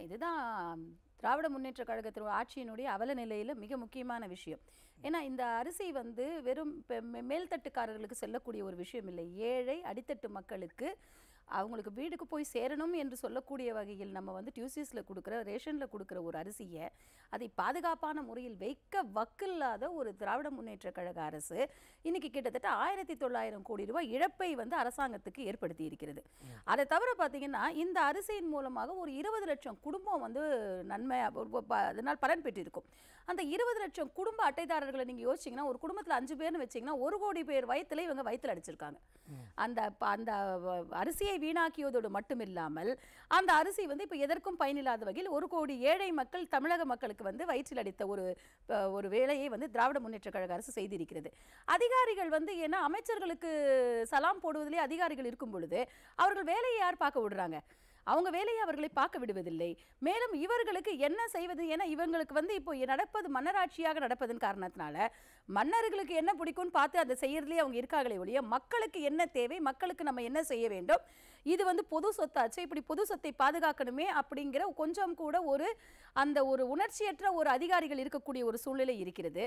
இதுதான் திராவிட முன்னேற்ற கழகத்தின் ஆட்சியினுடைய அவல நிலையில மிக முக்கியமான விஷயம். ஏன்னா இந்த அரிசி வந்து வெறும் மேல்தட்டுக்காரர்களுக்கு செல்லக்கூடிய ஒரு விஷயம் இல்லை. ஏழை அடித்தட்டு மக்களுக்கு அவங்களுக்கு வீடுக்கு போய் சேரணும் என்று சொல்லக்கூடிய வகையில் நம்ம வந்து டியூசிஸில் கொடுக்குற ரேஷனில் கொடுக்குற ஒரு அரிசியை அதை பாதுகாப்பான முறையில் வைக்க வக்கில்லாத ஒரு திராவிட முன்னேற்ற கழக அரசு இன்னைக்கு கிட்டத்தட்ட 1900 கோடி ரூபாய் இழப்பை வந்து அரசாங்கத்துக்கு ஏற்படுத்தி இருக்கிறது. அதை தவிர பார்த்தீங்கன்னா இந்த அரிசியின் மூலமாக ஒரு 20 லட்சம் குடும்பம் வந்து நன்மை அதனால் பலன் பெற்றிருக்கும். அந்த 20 லட்சம் குடும்ப அட்டைதாரர்களை நீங்கள் யோசிச்சிங்கன்னா ஒரு குடும்பத்தில் 5 பேர்னு வச்சிங்கன்னா 1 கோடி பேர் வயிற்றுல இவங்க வயிற்றுல அடிச்சிருக்காங்க. அந்த அந்த அரிசியை வீணாக்கியதோடு மட்டுமில்லாமல் அந்த அரிசி வந்து இப்போ எதற்கும் பயனில்லாத வகையில் 1 கோடி ஏழை மக்கள் தமிழக மக்களுக்கு வந்து வயிற்றில் அடித்த ஒரு வேலையை வந்து திராவிட முன்னேற்ற கழக அரசு செய்திருக்கிறது. அதிகாரிகள் வந்து ஏன்னா அமைச்சர்களுக்கு சலாம் போடுவதிலே அதிகாரிகள் இருக்கும் பொழுது அவர்கள் வேலையை யார் பார்க்க விடுறாங்க? அவங்க வேலையை அவர்களை பார்க்க விடுவதில்லை. மேலும் இவர்களுக்கு என்ன செய்வது? ஏன்னா இவங்களுக்கு வந்து இப்போ நடப்பது மன்னராட்சியாக நடப்பதன் காரணத்தினால மன்னர்களுக்கு என்ன பிடிக்கும்னு பார்த்து அதை செய்யறதுலேயே அவங்க இருக்காங்களே ஒழிய மக்களுக்கு என்ன தேவை, மக்களுக்கு நம்ம என்ன செய்ய வேண்டும், இது வந்து பொது சொத்தாச்சு, இப்படி பொது சொத்தை பாதுகாக்கணுமே அப்படிங்கிற கொஞ்சம் கூட ஒரு அந்த ஒரு உணர்ச்சியற்ற ஒரு அதிகாரிகள் இருக்கக்கூடிய ஒரு சூழ்நிலை இருக்கிறது.